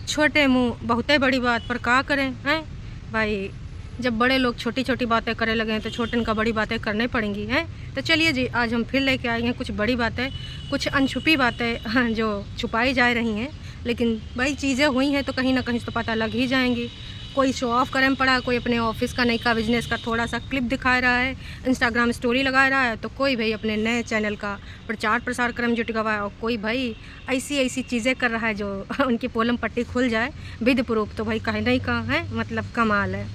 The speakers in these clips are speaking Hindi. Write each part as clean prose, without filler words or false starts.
छोटे मुंह बहुते बड़ी बात, पर क्या करें हैं भाई। जब बड़े लोग छोटी छोटी बातें करने लगे हैं तो छोटे इनका बड़ी बातें करनी पड़ेंगी हैं। तो चलिए जी, आज हम फिर लेके आए हैं कुछ बड़ी बातें, कुछ अनछुपी बातें जो छुपाई जा रही हैं, लेकिन भाई चीज़ें हुई हैं तो कहीं ना कहीं तो पता लग ही जाएंगी। कोई शो ऑफ करने पड़ा, कोई अपने ऑफिस का नई का बिजनेस का थोड़ा सा क्लिप दिखा रहा है, इंस्टाग्राम स्टोरी लगा रहा है, तो कोई भाई अपने नए चैनल का प्रचार प्रसार क्रम जुट गवा है, और कोई भाई ऐसी ऐसी चीज़ें कर रहा है जो उनकी पोलम पट्टी खुल जाए विद प्रूफ। तो भाई कहीं नहीं कहा है, मतलब कमाल है।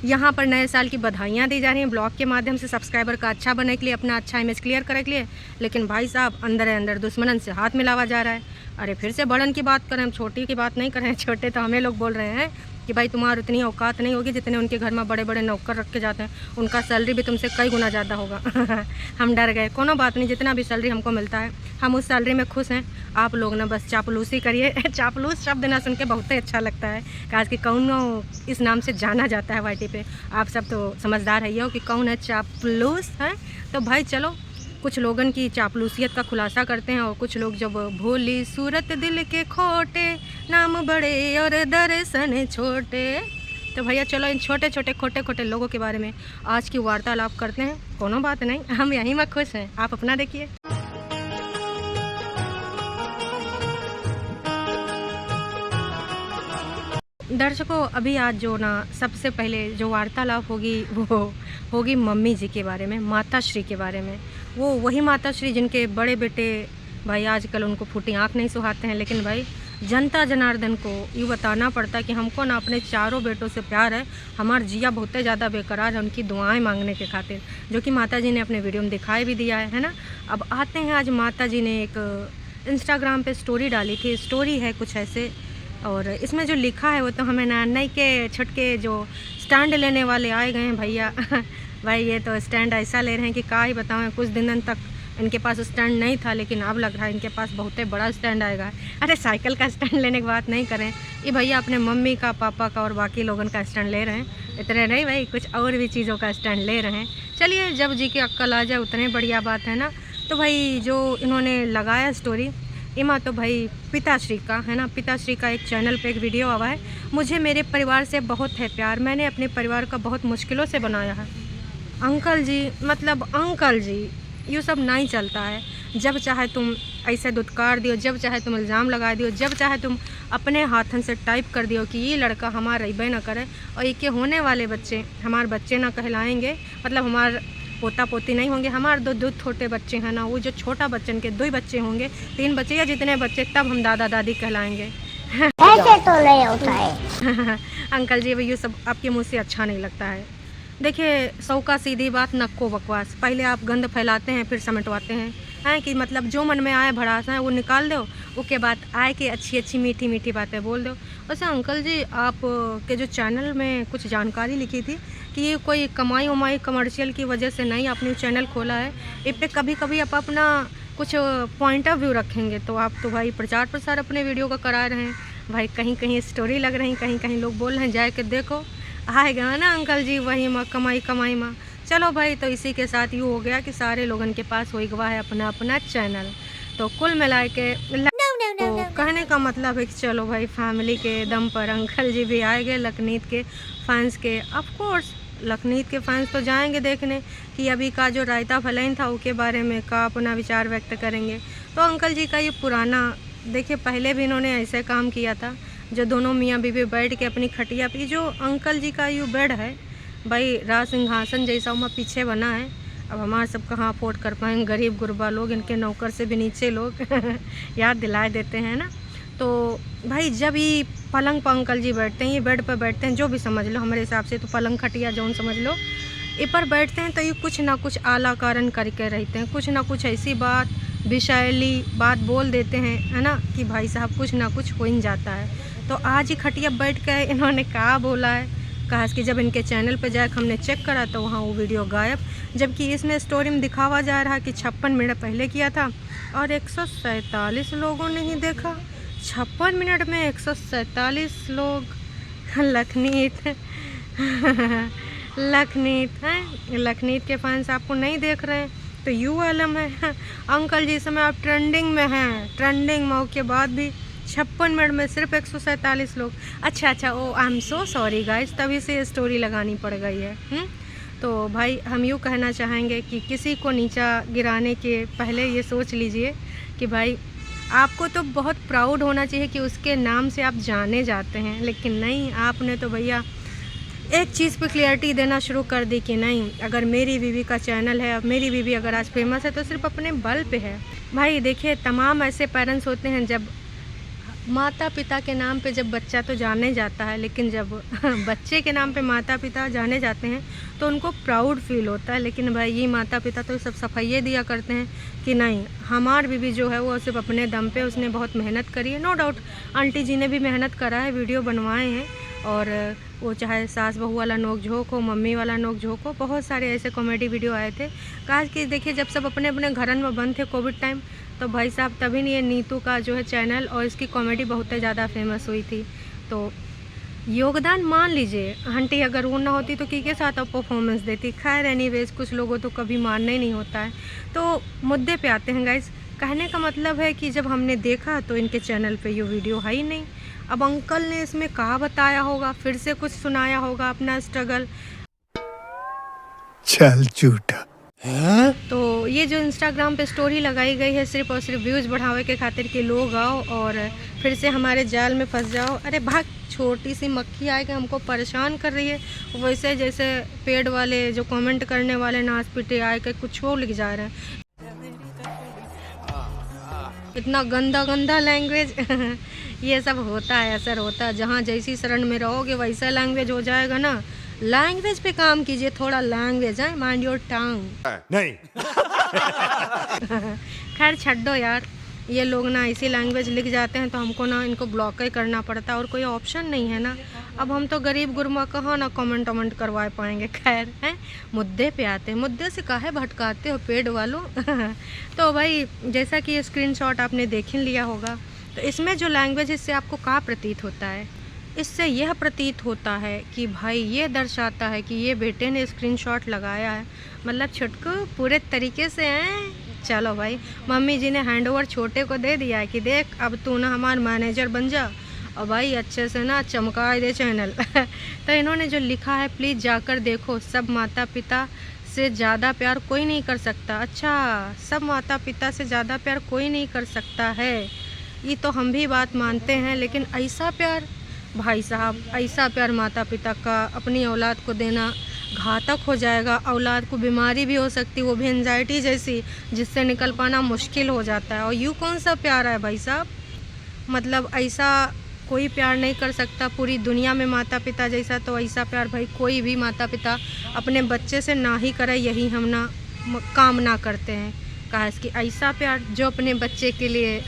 यहाँ पर नए साल की बधाइयाँ दी जा रही हैं ब्लॉग के माध्यम से, सब्सक्राइबर का अच्छा बनने के लिए, अपना अच्छा इमेज क्लियर करने के लिए। लेकिन भाई साहब अंदर अंदर दुश्मनन से हाथ मिलावा जा रहा है। अरे फिर से बड़न की बात करें, हम छोटी की बात नहीं करें। छोटे तो हमें लोग बोल रहे हैं कि भाई तुम्हारी उतनी औकात नहीं होगी जितने उनके घर में बड़े बड़े नौकर रख के जाते हैं, उनका सैलरी भी तुमसे कई गुना ज़्यादा होगा। हम डर गए। कोनो बात नहीं, जितना भी सैलरी हमको मिलता है हम उस सैलरी में खुश हैं। आप लोग ना बस चापलूसी करिए। चापलूस शब्द ना सुन के बहुत ही अच्छा लगता है, आज कि कौन इस नाम से जाना जाता है वाईटी पे। आप सब तो समझदार है हो कि कौन है चापलूस है। तो भाई चलो कुछ लोगन की चापलूसियत का खुलासा करते हैं, और कुछ लोग जब भोली सूरत दिल के खोटे, नाम बड़े और दर्शन छोटे। तो भैया चलो इन छोटे छोटे खोटे खोटे लोगों के बारे में आज की वार्तालाप करते हैं। कोनो बात नहीं, हम यहीं में खुश हैं, आप अपना देखिए। दर्शकों, अभी आज जो ना सबसे पहले जो वार्तालाप होगी वो होगी मम्मी जी के बारे में, माता श्री के बारे में। वो वही माता श्री जिनके बड़े बेटे भाई आजकल उनको फूटी आँख नहीं सुहाते हैं, लेकिन भाई जनता जनार्दन को ये बताना पड़ता है कि हमको ना अपने चारों बेटों से प्यार है, हमारा जिया बहुत ज़्यादा बेकरार है उनकी दुआएं मांगने के खातिर, जो कि माता जी ने अपने वीडियो में दिखाई भी दिया है ना। अब आते हैं, आज माता जी ने एक इंस्टाग्राम पे स्टोरी डाली थी। स्टोरी है कुछ ऐसे, और इसमें जो लिखा है वो तो हमें ना नई के छुटके जो स्टैंड लेने वाले आए गए हैं भैया। भाई ये तो स्टैंड ऐसा ले रहे हैं कि क्या ही बताऊँ। कुछ दिनों तक इनके पास स्टैंड नहीं था, लेकिन अब लग रहा है इनके पास बहुत ही बड़ा स्टैंड आएगा। अरे साइकिल का स्टैंड लेने की बात नहीं करें, ये भैया अपने मम्मी का, पापा का और बाकी लोगों का स्टैंड ले रहे हैं। इतने नहीं भाई, कुछ और भी चीज़ों का स्टैंड ले रहे हैं। चलिए, जब जी की अक्ल आ जाए उतने बढ़िया बात है ना। तो भाई जो इन्होंने लगाया स्टोरी इमा, तो भाई पिताश्री का है ना, पिताश्री का एक चैनल पे एक वीडियो आवा है। मुझे मेरे परिवार से बहुत है प्यार, मैंने अपने परिवार का बहुत मुश्किलों से बनाया है। अंकल जी, मतलब अंकल जी, ये सब नहीं चलता है। जब चाहे तुम ऐसे दुत्कार दियो, जब चाहे तुम इल्ज़ाम लगा दियो, जब चाहे तुम अपने हाथन से टाइप कर दियो कि ये लड़का हमारा रहीबे ना करे, और ये के होने वाले बच्चे हमारे बच्चे ना कहलाएंगे, मतलब हमारे पोता पोती नहीं होंगे। हमारे दो छोटे बच्चे हैं ना, वो जो छोटा बच्चन के 2 बच्चे होंगे, 3 बच्चे या जितने बच्चे, तब हम दादा दादी कहलाएंगे। ऐसे तो नहीं होता है। अंकल जी, ये सब आपके मुंह से अच्छा नहीं लगता है। देखिए, सौ का सीधी बात, नक्को बकवास। पहले आप गंद फैलाते हैं, फिर समेटवाते हैं कि मतलब जो मन में आए भड़ास है वो निकाल दो, उसके बाद आए कि अच्छी अच्छी मीठी मीठी बातें बोल दो। वैसे अंकल जी, आप के जो चैनल में कुछ जानकारी लिखी थी कि ये कोई कमाई उमाई कमर्शियल की वजह से नहीं आपने चैनल खोला है, इस पर कभी कभी आप अपना कुछ पॉइंट ऑफ व्यू रखेंगे। तो आप तो भाई प्रचार प्रसार अपने वीडियो का करा रहे हैं भाई, कहीं कहीं स्टोरी लग रही, कहीं कहीं लोग बोल रहे हैं जाए के देखो, आएगा ना अंकल जी वही माँ कमाई कमाई माँ। चलो भाई, तो इसी के साथ यूँ हो गया कि सारे लोगन के पास हो गवा है अपना अपना चैनल। तो कुल मिला के तो कहने का मतलब है कि चलो भाई, फैमिली के दम पर अंकल जी भी आएंगे लखनीत के फैंस के। ऑफ कोर्स लखनीत के फैंस तो जाएंगे देखने कि अभी का जो रायता फलाइन था उसके बारे में का अपना विचार व्यक्त करेंगे। तो अंकल जी का ये पुराना, देखिए पहले भी इन्होंने ऐसे काम किया था, जो दोनों मियाँ बीवी बैठ के अपनी खटिया पे, जो अंकल जी का ये बेड है भाई, राज सिंहासन जैसा वहाँ पीछे बना है। अब हमारे सब कहाँ अफोर्ड कर पाएंगे, गरीब गुरबा लोग, इनके नौकर से भी नीचे लोग। याद दिलाए देते हैं ना। तो भाई जब ये पलंग पर अंकल जी बैठते हैं, ये बेड पर बैठते हैं, जो भी समझ लो, हमारे हिसाब से तो पलंग खटिया जौन समझ लो, ये पर बैठते हैं, तो ये कुछ ना कुछ आला कारण करके रहते हैं, कुछ ना कुछ ऐसी बात, विषैली बात बोल देते हैं, है ना, कि भाई साहब कुछ ना कुछ हो ही जाता है। तो आज ही खटिया बैठ कर इन्होंने कहा बोला है, कहा कि जब इनके चैनल पर जाकर हमने चेक करा तो वहाँ वो वीडियो गायब, जबकि इसमें स्टोरी में दिखावा जा रहा है कि 56 मिनट पहले किया था और 147 लोगों ने ही देखा। 56 मिनट में 147 लोग। लखनीत लखनीत है, लखनीत के फैंस आपको नहीं देख रहे हैं तो यू आलम है। अंकल जी समय आप ट्रेंडिंग में हैं, ट्रेंडिंग में के बाद भी 56 मिनट में सिर्फ 147 लोग। अच्छा oh I am so sorry guys, तभी से ये स्टोरी लगानी पड़ गई है। तो भाई हम यूँ कहना चाहेंगे कि किसी को नीचा गिराने के पहले ये सोच लीजिए कि भाई आपको तो बहुत प्राउड होना चाहिए कि उसके नाम से आप जाने जाते हैं, लेकिन नहीं, आपने तो भैया एक चीज़ पे क्लियरिटी देना शुरू कर दी कि नहीं, अगर मेरी बीवी का चैनल है, अब मेरी बीवी अगर आज फेमस है तो सिर्फ अपने बल पे है। भाई देखिए, तमाम ऐसे पेरेंट्स होते हैं जब माता पिता के नाम पे जब बच्चा तो जाने जाता है, लेकिन जब बच्चे के नाम पे माता पिता जाने जाते हैं तो उनको प्राउड फील होता है। लेकिन भाई ये माता पिता तो सब सफाइये दिया करते हैं कि नहीं, हमारी बीवी जो है वो सिर्फ अपने दम पे उसने बहुत मेहनत करी है। नो डाउट आंटी जी ने भी मेहनत करा है, वीडियो बनवाए हैं, और वो चाहे सास बहू वाला नोक झोंक हो, मम्मी वाला नोक झोंक हो, बहुत सारे ऐसे कॉमेडी वीडियो आए थे। कहा कि देखिए जब सब अपने अपने घरन में बंद थे कोविड टाइम, तो भाई साहब तभी नहीं ये नीतू का जो है चैनल और इसकी कॉमेडी बहुत ज़्यादा फेमस हुई थी। तो योगदान मान लीजिए, आंटी अगर वो ना होती तो के साथ अब परफॉर्मेंस देती। खैर एनीवेज, कुछ लोगों तो कभी मानना ही नहीं होता है। तो मुद्दे पे आते हैं गाइस। कहने का मतलब है कि जब हमने देखा तो इनके चैनल पे ये वीडियो है ही नहीं। अब अंकल ने इसमें कहा बताया होगा, फिर से कुछ सुनाया होगा अपना स्ट्रगल। चल झूठा। तो ये जो इंस्टाग्राम पे स्टोरी लगाई गई है सिर्फ और सिर्फ व्यूज़ बढ़ावे के खातिर कि लोग आओ और फिर से हमारे जाल में फंस जाओ। अरे भाग, छोटी सी मक्खी आए के हमको परेशान कर रही है, वैसे जैसे पेड़ वाले जो कमेंट करने वाले नाच पीटे आए के कुछ और लिख जा रहे हैं। इतना गंदा गंदा लैंग्वेज ये सब होता है, असर होता है। जहाँ जैसी शरण में रहोगे वैसा लैंग्वेज हो जाएगा ना। लैंग्वेज पे काम कीजिए, थोड़ा लैंग्वेज है, माइंड योर टंग। नहीं। खैर छड्डो यार, ये लोग ना इसी लैंग्वेज लिख जाते हैं तो हमको ना इनको ब्लॉक ही करना पड़ता है, और कोई ऑप्शन नहीं है ना। अब हम तो गरीब गुरबा कहाँ ना कमेंट वमेंट करवा पाएंगे। खैर हैं, मुद्दे पे आते हैं। मुद्दे से काहे भटकाते हो पेड़ वालों। तो भाई जैसा कि ये स्क्रीनशॉट आपने देख ही लिया होगा, तो इसमें जो लैंग्वेज इससे आपको क्या प्रतीत होता है? इससे यह प्रतीत होता है कि भाई ये दर्शाता है कि ये बेटे ने स्क्रीनशॉट लगाया है, मतलब छुटकू पूरे तरीके से हैं। चलो भाई, मम्मी जी ने हैंडओवर छोटे को दे दिया है कि देख अब तू ना हमारा मैनेजर बन जा और भाई अच्छे से ना चमका दे चैनल। तो इन्होंने जो लिखा है प्लीज़ जाकर देखो, सब माता पिता से ज़्यादा प्यार कोई नहीं कर सकता। अच्छा, सब माता पिता से ज़्यादा प्यार कोई नहीं कर सकता है, ये तो हम भी बात मानते हैं, लेकिन ऐसा प्यार भाई साहब, ऐसा प्यार माता पिता का अपनी औलाद को देना घातक हो जाएगा। औलाद को बीमारी भी हो सकती है, वो भी एंजाइटी जैसी, जिससे निकल पाना मुश्किल हो जाता है। और यूँ कौन सा प्यार है भाई साहब? मतलब ऐसा कोई प्यार नहीं कर सकता पूरी दुनिया में माता पिता जैसा। तो ऐसा प्यार भाई कोई भी माता पिता अपने बच्चे से ना ही करे, यही हम ना कामना करते हैं। कहा कि ऐसा प्यार जो अपने बच्चे के लिए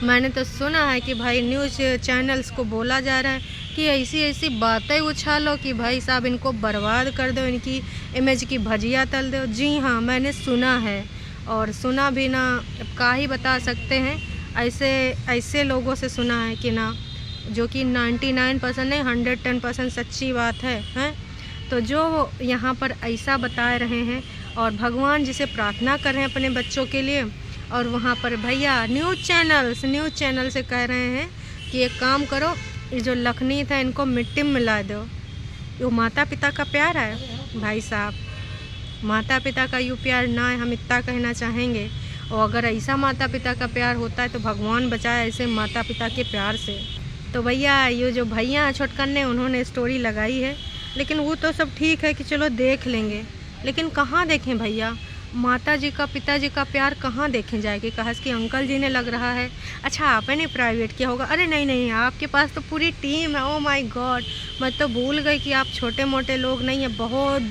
मैंने तो सुना है कि भाई न्यूज़ चैनल्स को बोला जा रहा है कि ऐसी ऐसी बातें उछालो कि भाई साहब इनको बर्बाद कर दो, इनकी इमेज की भजिया तल दो। जी हाँ, मैंने सुना है, और सुना भी ना अब का ही बता सकते हैं। ऐसे लोगों से सुना है कि ना, जो कि 99% नहीं 110% सच्ची बात है। तो जो यहाँ पर ऐसा बता रहे हैं और भगवान जिसे प्रार्थना कर रहे हैं अपने बच्चों के लिए, और वहाँ पर भैया न्यूज़ चैनल से कह रहे हैं कि एक काम करो, ये जो लखनी था इनको मिट्टी में मिला दो। ये माता पिता का प्यार है भाई साहब, माता पिता का यूँ प्यार ना है, हम इतना कहना चाहेंगे। और अगर ऐसा माता पिता का प्यार होता है तो भगवान बचाए ऐसे माता पिता के प्यार से। तो भैया ये जो भैया छोटकन्ने उन्होंने स्टोरी लगाई है, लेकिन वो तो सब ठीक है कि चलो देख लेंगे, लेकिन कहाँ देखें भैया? माता जी का पिताजी का प्यार कहाँ देखें जाएगी? कहा कि अंकल जी ने लग रहा है। अच्छा आपने प्राइवेट किया होगा? अरे नहीं, आपके पास तो पूरी टीम है। ओ माय गॉड, मैं तो भूल गई कि आप छोटे मोटे लोग नहीं हैं, बहुत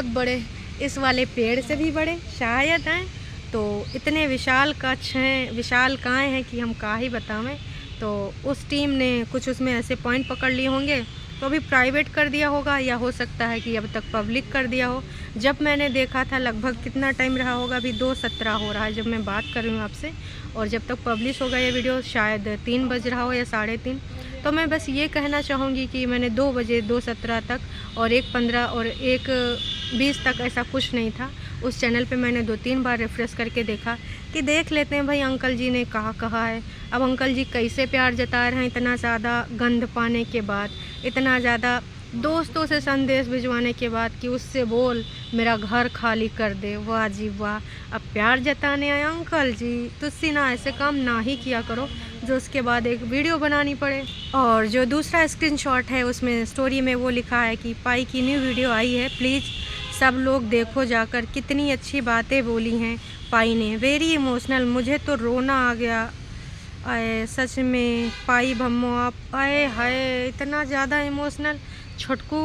बड़े, इस वाले पेड़ से भी बड़े शायद हैं। तो इतने विशाल कक्ष हैं, विशालकाएँ हैं कि हम का ही बतावें। तो उस टीम ने कुछ उसमें ऐसे पॉइंट पकड़ लिए होंगे तो अभी प्राइवेट कर दिया होगा, या हो सकता है कि अब तक पब्लिक कर दिया हो। जब मैंने देखा था लगभग कितना टाइम रहा होगा, अभी 2:17 हो रहा है जब मैं बात कर रही हूँ आपसे, और जब तक पब्लिश होगा ये वीडियो शायद 3 बज रहा हो या 3:30। तो मैं बस ये कहना चाहूँगी कि मैंने 2 बजे 2:17 तक और 1:15 और 1:20 तक ऐसा कुछ नहीं था। उस चैनल पे मैंने 2-3 बार रिफ्रेश करके देखा कि देख लेते हैं भाई अंकल जी ने कहा कहा है। अब अंकल जी कैसे प्यार जता रहे हैं इतना ज़्यादा गंध पाने के बाद, इतना ज़्यादा दोस्तों से संदेश भिजवाने के बाद कि उससे बोल मेरा घर खाली कर दे। वाह जी वाह, अब प्यार जताने आए अंकल जी, तुझसे ना ऐसे काम ना ही किया करो जो उसके बाद एक वीडियो बनानी पड़े। और जो दूसरा स्क्रीनशॉट है उसमें स्टोरी में वो लिखा है कि पाई की न्यू वीडियो आई है, प्लीज़ सब लोग देखो जाकर, कितनी अच्छी बातें बोली हैं पाई ने, वेरी इमोशनल, मुझे तो रोना आ गया। आए सच में पाई भम्मो आप, आए हाय इतना ज़्यादा इमोशनल छोटकू।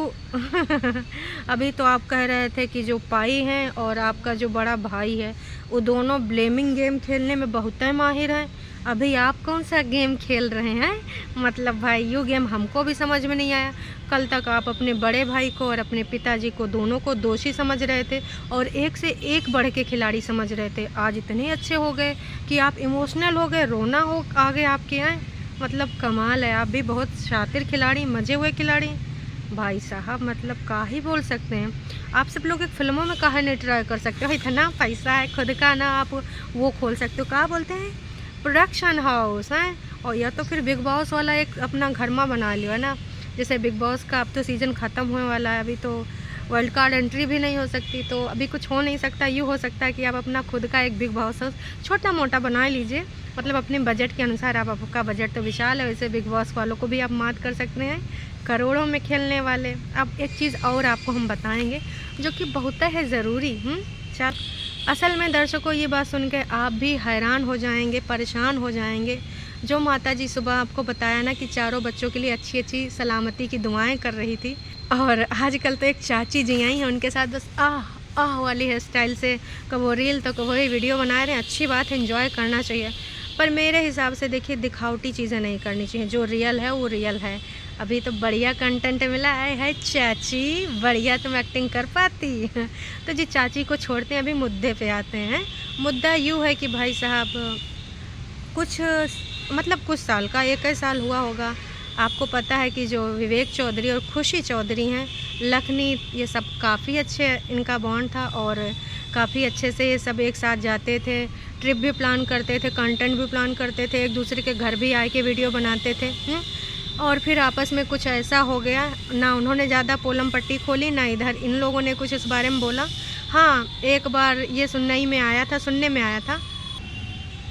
अभी तो आप कह रहे थे कि जो पाई हैं और आपका जो बड़ा भाई है वो दोनों ब्लेमिंग गेम खेलने में बहुत ही माहिर हैं। अभी आप कौन सा गेम खेल रहे हैं? मतलब भाई ये गेम हमको भी समझ में नहीं आया। कल तक आप अपने बड़े भाई को और अपने पिताजी को दोनों को दोषी समझ रहे थे और एक से एक बढ़ के खिलाड़ी समझ रहे थे। आज इतने अच्छे हो गए कि आप इमोशनल हो गए, रोना हो आगे आपके हैं। मतलब कमाल है, आप भी बहुत शातिर खिलाड़ी, मज़े हुए खिलाड़ी भाई साहब। मतलब का ही बोल सकते हैं। आप सब लोग एक फिल्मों में काहे नहीं ट्राई कर सकते हो? इतना पैसा है खुद का ना, आप वो खोल सकते हो, क्या बोलते हैं, प्रोडक्शन हाउस है। और या तो फिर बिग बॉस वाला एक अपना घर में बना लियो है ना। जैसे बिग बॉस का अब तो सीज़न ख़त्म होने वाला है, अभी तो वर्ल्ड कार्ड एंट्री भी नहीं हो सकती, तो अभी कुछ हो नहीं सकता। यूँ हो सकता है कि आप अपना खुद का एक बिग बॉस हाउस छोटा मोटा बना लीजिए, मतलब अपने बजट के अनुसार। आप आपका बजट तो विशाल है, वैसे बिग बॉस वालों को भी आप मात कर सकते हैं, करोड़ों में खेलने वाले। अब एक चीज़ और आपको हम बताएंगे जो कि बहुत है ज़रूरी। चल असल में दर्शकों ये बात सुन के आप भी हैरान हो जाएंगे, परेशान हो जाएंगे। जो माता जी सुबह आपको बताया ना कि चारों बच्चों के लिए अच्छी अच्छी सलामती की दुआएं कर रही थी, और आजकल तो एक चाची जी आई हैं, उनके साथ बस आह आह वाली हेयर स्टाइल से कभी रील तो कभी वीडियो बना रहे हैं। अच्छी बात है, एंजॉय करना चाहिए, पर मेरे हिसाब से देखिए दिखावटी चीज़ें नहीं करनी चाहिए। जो रियल है वो रियल है। अभी तो बढ़िया कंटेंट मिला है चाची, बढ़िया तुम एक्टिंग कर पाती। तो जी चाची को छोड़ते हैं, अभी मुद्दे पे आते हैं। मुद्दा यूँ है कि भाई साहब कुछ मतलब कुछ साल का, 1 साल हुआ होगा, आपको पता है कि जो विवेक चौधरी और खुशी चौधरी हैं, लखनी, ये सब काफ़ी अच्छे इनका बॉन्ड था और काफ़ी अच्छे से ये सब एक साथ जाते थे, ट्रिप भी प्लान करते थे, कंटेंट भी प्लान करते थे, एक दूसरे के घर भी आके वीडियो बनाते थे। और फिर आपस में कुछ ऐसा हो गया ना, उन्होंने ज़्यादा पोलम पट्टी खोली ना इधर इन लोगों ने कुछ इस बारे में बोला। हाँ, एक बार ये सुनने में आया था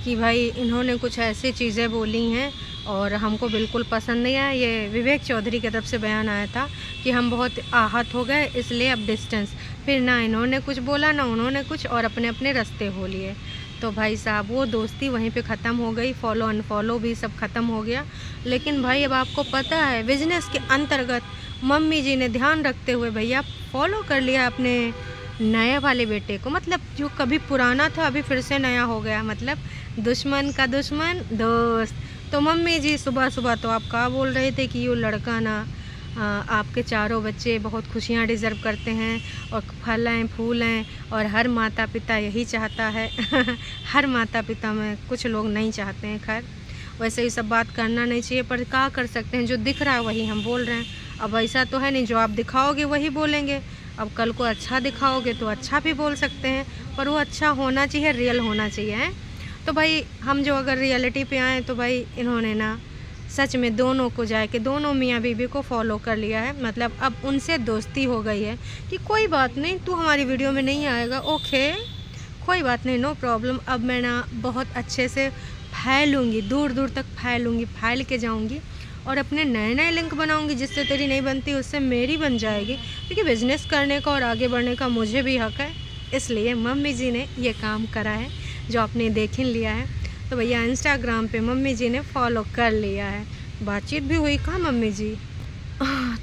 कि भाई इन्होंने कुछ ऐसी चीज़ें बोली हैं और हमको बिल्कुल पसंद नहीं आया। ये विवेक चौधरी की तरफ से बयान आया था कि हम बहुत आहत हो गए, इसलिए अब डिस्टेंस। फिर ना इन्होंने कुछ बोला ना उन्होंने कुछ, और अपने अपने रास्ते हो लिए। तो भाई साहब वो दोस्ती वहीं पे ख़त्म हो गई, फॉलो अनफॉलो भी सब ख़त्म हो गया। लेकिन भाई अब आपको पता है बिजनेस के अंतर्गत मम्मी जी ने ध्यान रखते हुए भैया फॉलो कर लिया अपने नए वाले बेटे को। मतलब जो कभी पुराना था अभी फिर से नया हो गया, मतलब दुश्मन का दुश्मन दोस्त। तो मम्मी जी सुबह सुबह तो आप क्या बोल रहे थे कि ये लड़का ना आपके चारों बच्चे बहुत खुशियाँ डिज़र्व करते हैं और फल हैं फूल हैं, और हर माता पिता यही चाहता है। हर माता पिता में कुछ लोग नहीं चाहते हैं, खैर वैसे ही सब बात करना नहीं चाहिए, पर क्या कर सकते हैं, जो दिख रहा है वही हम बोल रहे हैं। अब ऐसा तो है नहीं जो आप दिखाओगे वही बोलेंगे। अब कल को अच्छा दिखाओगे तो अच्छा भी बोल सकते हैं, पर वो अच्छा होना चाहिए, रियल होना चाहिए है। तो भाई हम जो अगर रियलिटी पे आए तो भाई इन्होंने ना सच में दोनों को जाके दोनों मियाँ बीवी को फॉलो कर लिया है। मतलब अब उनसे दोस्ती हो गई है कि कोई बात नहीं, तू हमारी वीडियो में नहीं आएगा, ओके कोई बात नहीं, नो प्रॉब्लम। अब मैं ना बहुत अच्छे से फैलूँगी, दूर दूर तक फैलूँगी, फैल के जाऊँगी और अपने नए नए लिंक बनाऊँगी, जिससे तेरी नहीं बनती उससे मेरी बन जाएगी, क्योंकि बिज़नेस करने का और आगे बढ़ने का मुझे भी हक़ है। इसलिए मम्मी जी ने ये काम करा है जो आपने देख ही लिया है। तो भैया इंस्टाग्राम पे मम्मी जी ने फॉलो कर लिया है, बातचीत भी हुई कहाँ मम्मी जी,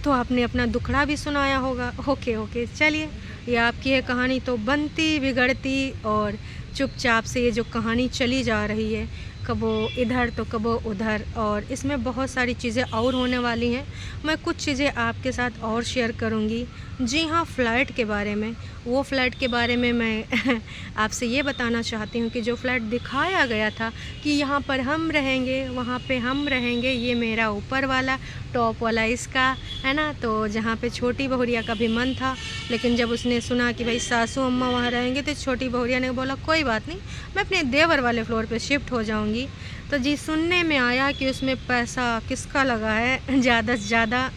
तो आपने अपना दुखड़ा भी सुनाया होगा। ओके चलिए, ये आपकी है कहानी तो बनती बिगड़ती और चुपचाप से ये जो कहानी चली जा रही है, कबो इधर तो कबो उधर, और इसमें बहुत सारी चीज़ें और होने वाली हैं। मैं कुछ चीज़ें आपके साथ और शेयर करूँगी। जी हाँ, फ़्लैट के बारे में, वो फ़्लैट के बारे में मैं आपसे ये बताना चाहती हूँ कि जो फ़्लैट दिखाया गया था कि यहाँ पर हम रहेंगे, वहाँ पे हम रहेंगे, ये मेरा ऊपर वाला टॉप वाला इसका, है ना। तो जहाँ पे छोटी बहुरिया का भी मन था, लेकिन जब उसने सुना कि भाई सासू अम्मा वहाँ रहेंगे, तो छोटी बहुरिया ने बोला कोई बात नहीं, मैं अपने देवर वाले फ्लोर पे शिफ्ट हो जाऊँगी। तो जी सुनने में आया कि उसमें पैसा किसका लगा है ज़्यादा से ज़्यादा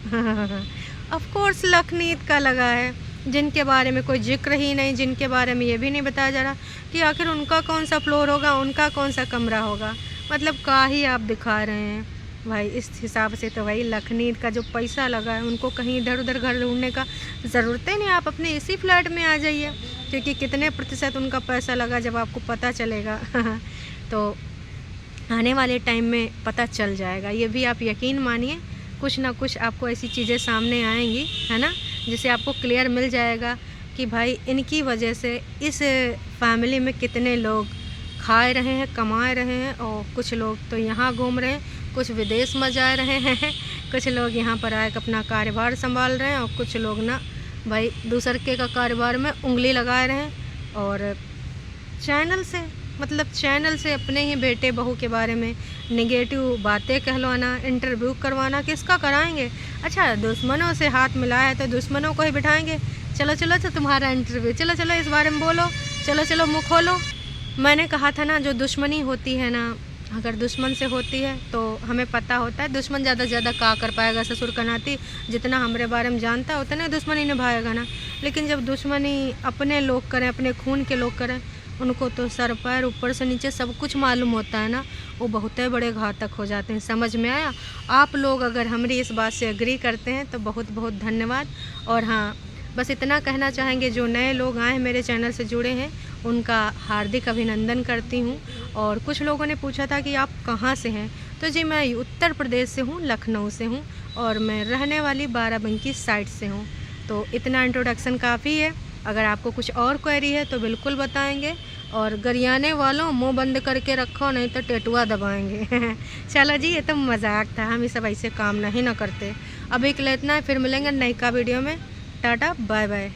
ऑफ कोर्स लखनीत का लगा है, जिनके बारे में कोई जिक्र ही नहीं, जिनके बारे में ये भी नहीं बताया जा रहा कि आखिर उनका कौन सा फ्लोर होगा, उनका कौन सा कमरा होगा। मतलब का ही आप दिखा रहे हैं भाई। इस हिसाब से तो भाई लखनीत का जो पैसा लगा है, उनको कहीं इधर उधर घर ढूंढने का ज़रूरत ही नहीं, आप अपने इसी फ्लैट में आ जाइए, क्योंकि कितने प्रतिशत उनका पैसा लगा जब आपको पता चलेगा तो आने वाले टाइम में पता चल जाएगा। ये भी आप यकीन मानिए, कुछ ना कुछ आपको ऐसी चीज़ें सामने आएंगी, है ना, जिससे आपको क्लियर मिल जाएगा कि भाई इनकी वजह से इस फैमिली में कितने लोग खा रहे हैं, कमा रहे हैं, और कुछ लोग तो यहाँ घूम रहे हैं, कुछ विदेश में जा रहे हैं कुछ लोग यहाँ पर आए अपना कारोबार संभाल रहे हैं, और कुछ लोग ना भाई दूसर के का कारोबार में उंगली लगा रहे हैं। और चैनल से अपने ही बेटे बहू के बारे में नेगेटिव बातें कहलवाना, इंटरव्यू करवाना किसका कराएंगे। अच्छा, दुश्मनों से हाथ मिलाया है तो दुश्मनों को ही बिठाएंगे, चलो चलो तो तुम्हारा इंटरव्यू, चलो चलो इस बारे में बोलो, चलो चलो मुँह खोलो। मैंने कहा था ना, जो दुश्मनी होती है ना, अगर दुश्मन से होती है तो हमें पता होता है दुश्मन ज़्यादा से ज़्यादा का कर पाएगा। ससुर का नाती जितना हमारे बारे में जानता है उतने दुश्मनी निभाएगा ना। लेकिन जब दुश्मनी अपने लोग करें, अपने खून के लोग करें, उनको तो सर पैर ऊपर से नीचे सब कुछ मालूम होता है ना, वो बहुत बड़े घातक हो जाते हैं। समझ में आया? आप लोग अगर हमारी इस बात से एग्री करते हैं तो बहुत बहुत धन्यवाद। और हाँ, बस इतना कहना चाहेंगे, जो नए लोग आए हैं मेरे चैनल से जुड़े हैं, उनका हार्दिक अभिनंदन करती हूँ। और कुछ लोगों ने पूछा था कि आप कहाँ से हैं, तो जी मैं उत्तर प्रदेश से हूँ, लखनऊ से हूँ, और मैं रहने वाली बाराबंकी साइड से हूँ। तो इतना इंट्रोडक्शन काफ़ी है। अगर आपको कुछ और क्वेरी है तो बिल्कुल बताएंगे, और गरियाने वालों मुंह बंद करके रखो, नहीं तो टेटुआ दबाएंगे चलो जी, ये तो मजाक था, हम ये सब ऐसे काम नहीं ना करते। अभी के लिए इतना है, फिर मिलेंगे नई का वीडियो में। Tata bye bye.